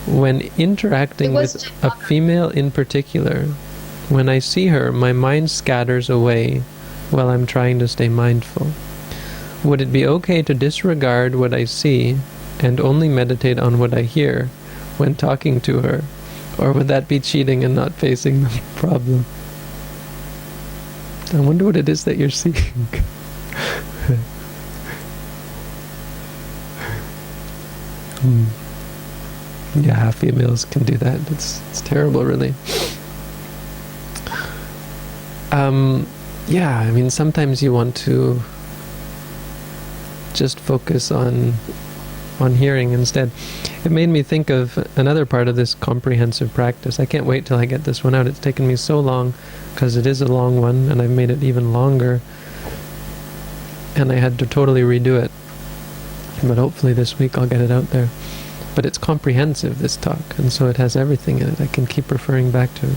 When interacting with a female in particular, when I see her, my mind scatters away while I'm trying to stay mindful. Would it be okay to disregard what I see and only meditate on what I hear when talking to her? Or would that be cheating and not facing the problem? I wonder what it is that you're seeing. Yeah, females can do that. It's terrible, really. Yeah, I mean, sometimes you want to just focus on hearing instead. It made me think of another part of this comprehensive practice. I can't wait till I get this one out. It's taken me so long, because it is a long one, and I've made it even longer. And I had to totally redo it. But hopefully this week I'll get it out there. But it's comprehensive, this talk, and so it has everything in it. I can keep referring back to it.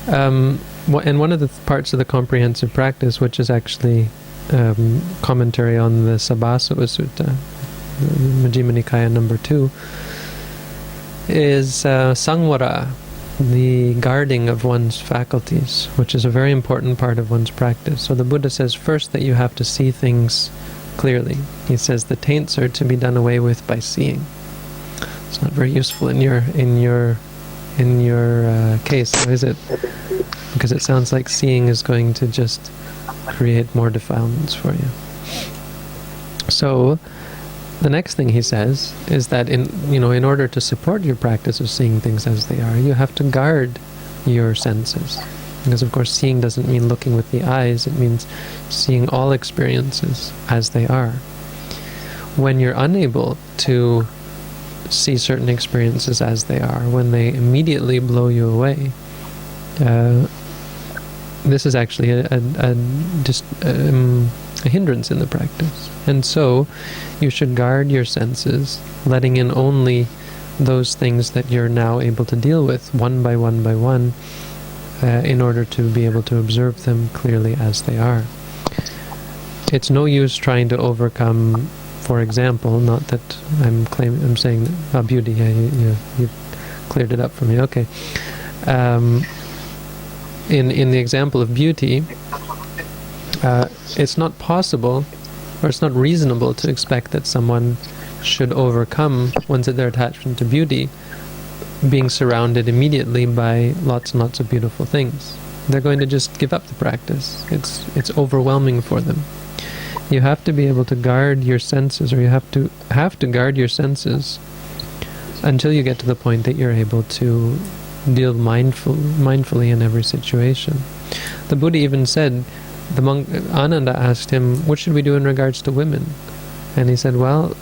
And one of the parts of the comprehensive practice, which is actually commentary on the Sabbasava Sutta, Majjhima Nikaya number 2, is sangvara, the guarding of one's faculties, which is a very important part of one's practice. So the Buddha says first that you have to see things clearly. He says the taints are to be done away with by seeing. It's not very useful in your case, is it? Because it sounds like seeing is going to just create more defilements for you. So the next thing he says is that in order to support your practice of seeing things as they are, you have to guard your senses. Because of course seeing doesn't mean looking with the eyes, it means seeing all experiences as they are. When you're unable to see certain experiences as they are, when they immediately blow you away, this is actually a hindrance in the practice. And so you should guard your senses, letting in only those things that you're now able to deal with one by one, in order to be able to observe them clearly as they are. It's no use trying to overcome, for example, not that I'm saying that, beauty, yeah, you cleared it up for me, okay. In the example of beauty, it's not possible, or it's not reasonable to expect that someone should overcome their attachment to beauty being surrounded immediately by lots and lots of beautiful things. They're going to just give up the practice. It's overwhelming for them. You have to be able to guard your senses, or you have to guard your senses until you get to the point that you're able to deal mindfully in every situation. The Buddha even said, the monk Ananda asked him, what should we do in regards to women? And he said, well,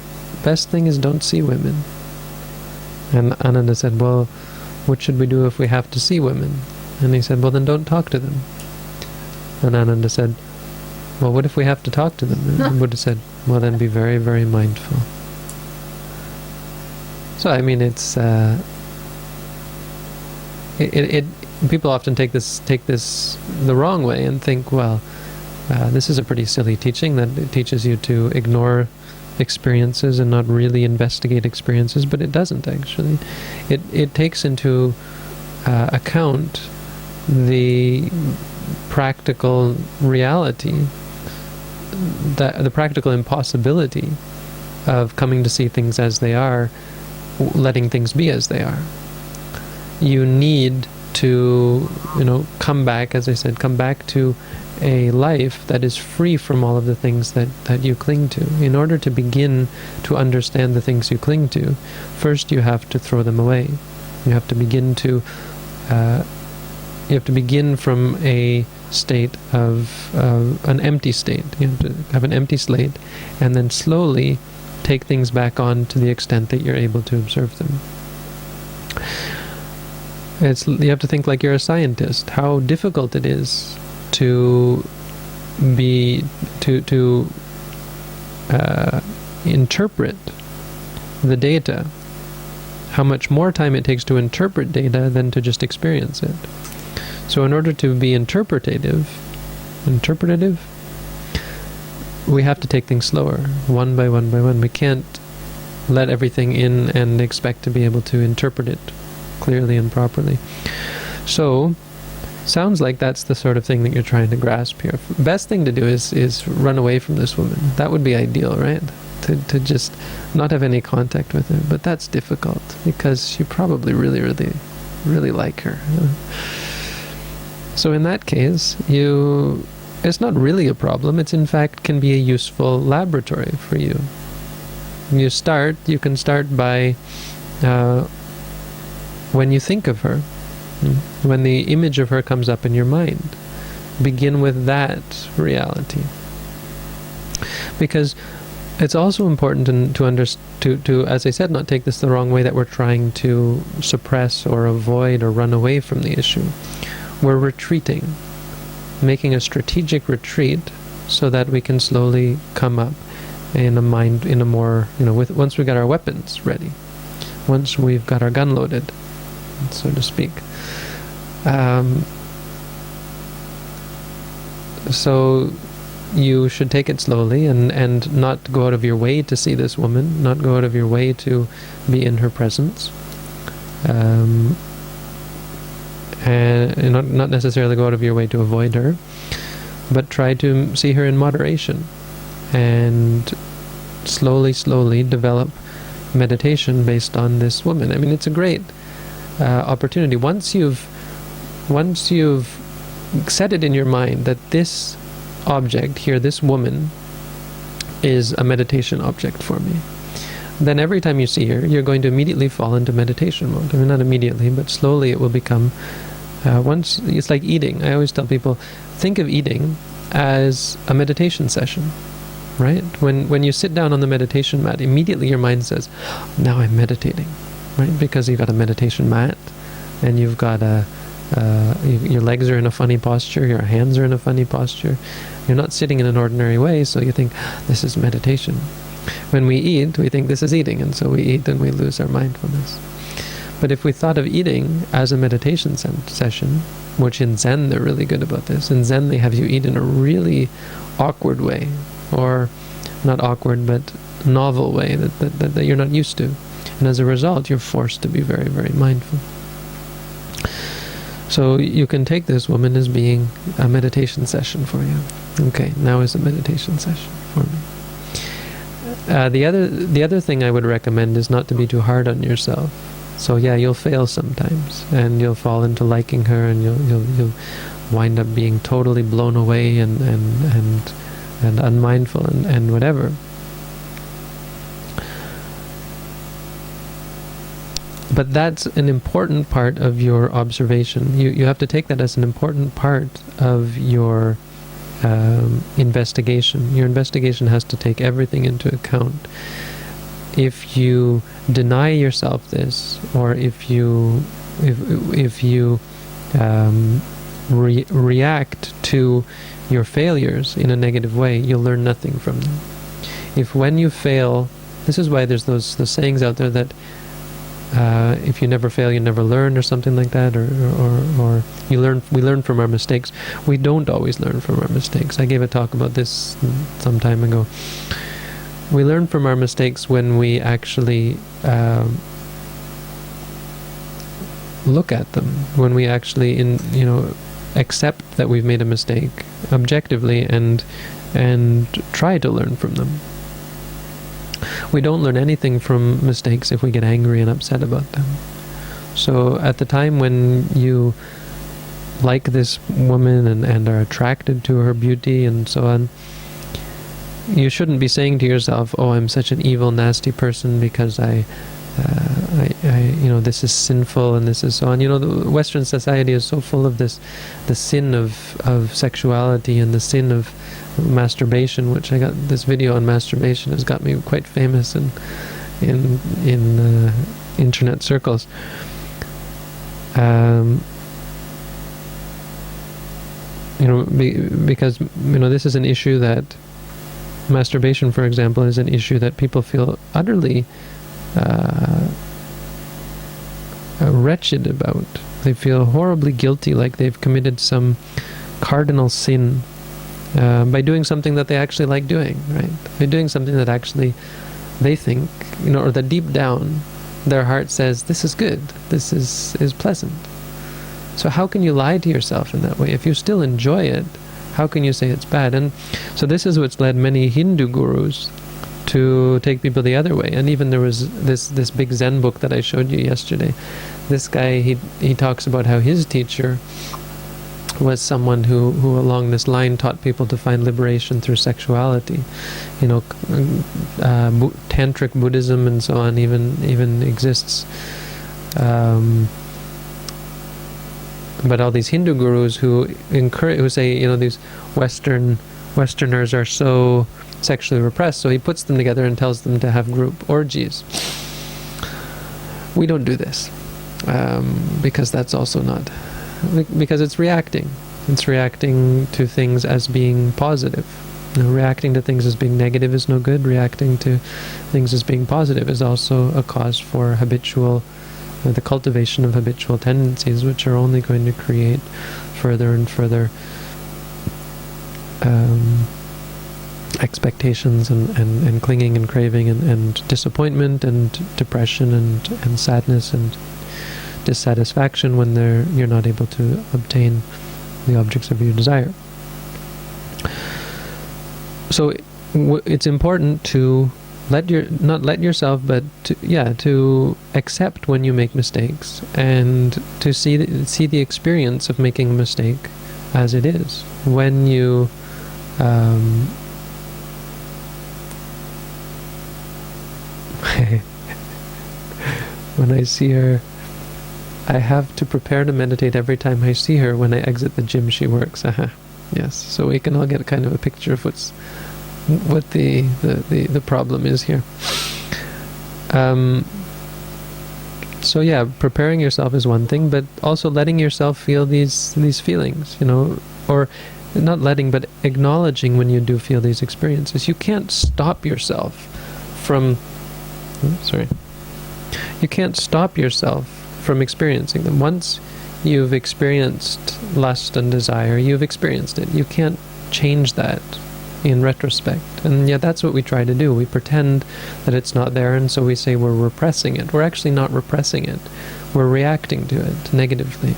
best thing is don't see women. And Ananda said, well, what should we do if we have to see women? And he said, well, then don't talk to them. And Ananda said, well, what if we have to talk to them? And the Buddha said, well, then be very, very mindful. So, I mean, it's people often take this the wrong way and think, well, this is a pretty silly teaching that it teaches you to ignore experiences and not really investigate experiences, but it doesn't actually. It takes into account the practical reality, the practical impossibility of coming to see things as they are, letting things be as they are. You need to, come back, as I said, come back to a life that is free from all of the things that you cling to. In order to begin to understand the things you cling to, first you have to throw them away. You have to begin from a state of an empty state. You have to have an empty slate, and then slowly take things back on to the extent that you're able to observe them. You have to think like you're a scientist. How difficult it is to interpret the data. How much more time it takes to interpret data than to just experience it. So in order to be interpretative, we have to take things slower, one by one. We can't let everything in and expect to be able to interpret it clearly and properly. So, sounds like that's the sort of thing that you're trying to grasp here. Best thing to do is run away from this woman. That would be ideal, right? To just not have any contact with her. But that's difficult because you probably really, really, really like her. So in that case, it's not really a problem. It's in fact can be a useful laboratory for you. You can start by when you think of her, when the image of her comes up in your mind, begin with that reality. Because it's also important to, as I said, not take this the wrong way that we're trying to suppress or avoid or run away from the issue. We're retreating, making a strategic retreat so that we can slowly come up in a more, once we've got our weapons ready, once we've got our gun loaded, so to speak. So you should take it slowly and not go out of your way to see this woman, not go out of your way to be in her presence, and not necessarily go out of your way to avoid her, but try to see her in moderation and slowly develop meditation based on this woman. I mean, it's a great opportunity. Once you've set it in your mind that this object here, this woman, is a meditation object for me, then every time you see her, you're going to immediately fall into meditation mode. I mean, not immediately, but slowly it will become, it's like eating. I always tell people, think of eating as a meditation session, right? When you sit down on the meditation mat, immediately your mind says, now I'm meditating, right? Because you've got a meditation mat, and you've got your legs are in a funny posture, your hands are in a funny posture. You're not sitting in an ordinary way, so you think, this is meditation. When we eat, we think this is eating, and so we eat and we lose our mindfulness. But if we thought of eating as a meditation session, which in Zen they're really good about this. In Zen they have you eat in a really awkward way, or not awkward, but novel way that you're not used to. And as a result, you're forced to be very, very mindful. So you can take this woman as being a meditation session for you. Okay, now is a meditation session for me. The other thing I would recommend is not to be too hard on yourself. So yeah, you'll fail sometimes, and you'll fall into liking her, and you'll wind up being totally blown away and unmindful and whatever. But that's an important part of your observation. You have to take that as an important part of your investigation. Your investigation has to take everything into account. If you deny yourself this, or if you react to your failures in a negative way, you'll learn nothing from them. If when you fail, this is why there's those sayings out there that if you never fail, you never learn, or something like that, or we learn from our mistakes. We don't always learn from our mistakes. I gave a talk about this some time ago. We learn from our mistakes when we actually look at them, when we actually accept that we've made a mistake objectively and try to learn from them. We don't learn anything from mistakes if we get angry and upset about them. So at the time when you like this woman and are attracted to her beauty and so on, you shouldn't be saying to yourself, "Oh, I'm such an evil, nasty person because I this is sinful and this is so on." The Western society is so full of this, the sin of sexuality and the sin of masturbation, which I got this video on masturbation has got me quite famous in internet circles. Because this is an issue that masturbation, for example, is an issue that people feel utterly wretched about. They feel horribly guilty, like they've committed some cardinal sin by doing something that they actually like doing, right? By doing something that actually they think, or that deep down their heart says, this is good, this is pleasant. So how can you lie to yourself in that way? If you still enjoy it, how can you say it's bad? And so this is what's led many Hindu gurus to take people the other way. And even there was this big Zen book that I showed you yesterday. This guy, he talks about how his teacher was someone who along this line taught people to find liberation through sexuality. Tantric Buddhism and so on even exists. But all these Hindu gurus who say, these Westerners are so sexually repressed, so he puts them together and tells them to have group orgies. We don't do this because that's also not, because it's reacting. It's reacting to things as being positive. Reacting to things as being negative is no good. Reacting to things as being positive is also a cause for the cultivation of habitual tendencies, which are only going to create further and further expectations and clinging and craving and disappointment and depression and sadness and dissatisfaction when you're not able to obtain the objects of your desire. So it's important to not let yourself, but to accept when you make mistakes and to see the experience of making a mistake as it is. When you when I see her, I have to prepare to meditate every time I see her. When I exit the gym, she works. Yes, so we can all get kind of a picture of what the problem is here. So yeah, preparing yourself is one thing, but also letting yourself feel these feelings, or not letting, but acknowledging when you do feel these experiences. You can't stop yourself from you can't stop yourself from experiencing them. Once you've experienced lust and desire, you've experienced it. You can't change that in retrospect. And yet that's what we try to do. We pretend that it's not there, and so we say we're repressing it. We're actually not repressing it. We're reacting to it negatively,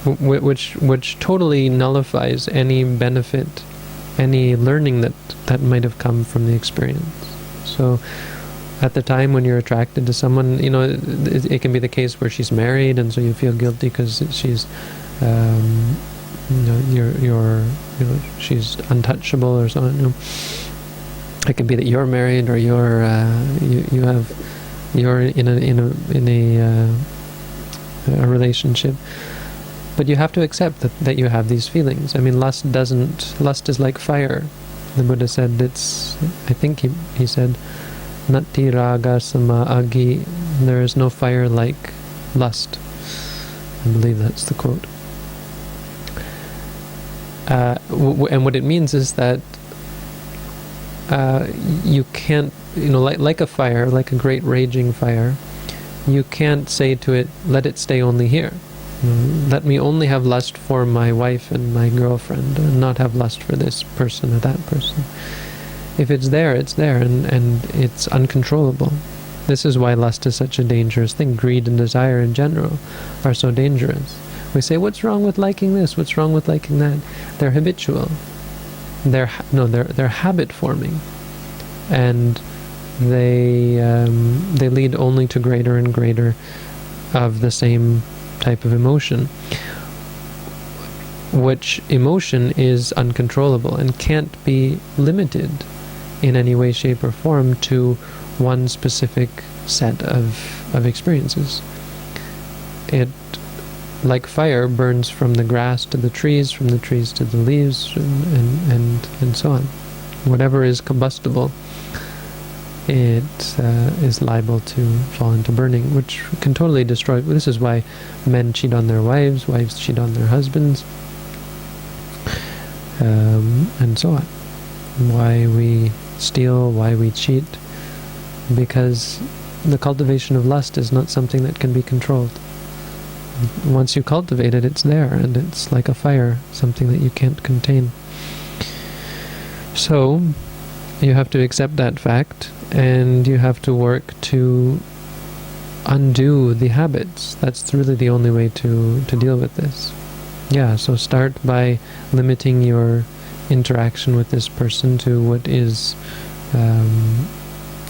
which totally nullifies any benefit, any learning that might have come from the experience. So at the time when you're attracted to someone, it can be the case where she's married, and so you feel guilty because she's she's untouchable or so on. It can be that you're married, or you're in a relationship, but you have to accept that you have these feelings. I mean, lust is like fire. The Buddha said I think he said, Nati raga sama agi, there is no fire like lust. I believe that's the quote. And what it means is that you can't, like a fire, like a great raging fire, you can't say to it, let it stay only here. Let me only have lust for my wife and my girlfriend, and not have lust for this person or that person. If it's there, it's there, and it's uncontrollable. This is why lust is such a dangerous thing. Greed and desire in general are so dangerous. We say, what's wrong with liking this? What's wrong with liking that? They're habitual. They're habit forming, and they lead only to greater and greater of the same type of emotion, which emotion is uncontrollable and can't be limited in any way, shape, or form to one specific set of experiences. It, like fire, burns from the grass to the trees, from the trees to the leaves, and so on. Whatever is combustible, it is liable to fall into burning, which can totally destroy. This is why men cheat on their wives, wives cheat on their husbands, and so on. Why we steal, why we cheat, because the cultivation of lust is not something that can be controlled. Once you cultivate it, it's there, and it's like a fire, something that you can't contain. So, you have to accept that fact, and you have to work to undo the habits. That's really the only way to deal with this. Yeah, so start by limiting your interaction with this person to what is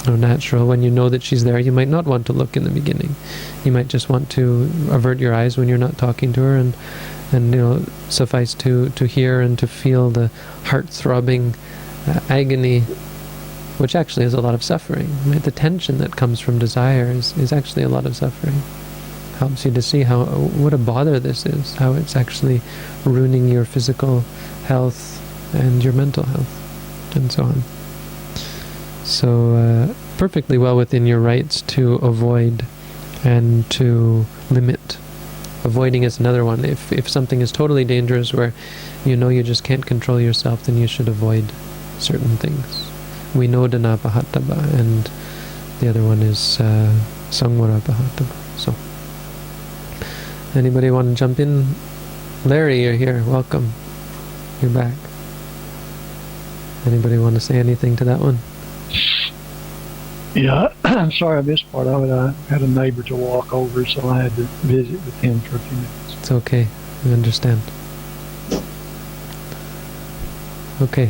natural. When you know that she's there, you might not want to look in the beginning. You might just want to avert your eyes when you're not talking to her, and suffice to hear and to feel the heart-throbbing agony, which actually is a lot of suffering. Right? The tension that comes from desire is actually a lot of suffering. Helps you to see what a bother this is, how it's actually ruining your physical health and your mental health, and so on. So perfectly well within your rights to avoid and to limit. Avoiding is another one. If something is totally dangerous where you just can't control yourself, then you should avoid certain things. Vinodana pahataba, and the other one is sangvara pahataba. So, anybody want to jump in? Larry, you're here. Welcome. You're back. Anybody want to say anything to that one? Yeah, I'm sorry I missed part of it. I had a neighbor to walk over, so I had to visit with him for a few minutes. It's okay. We understand. Okay.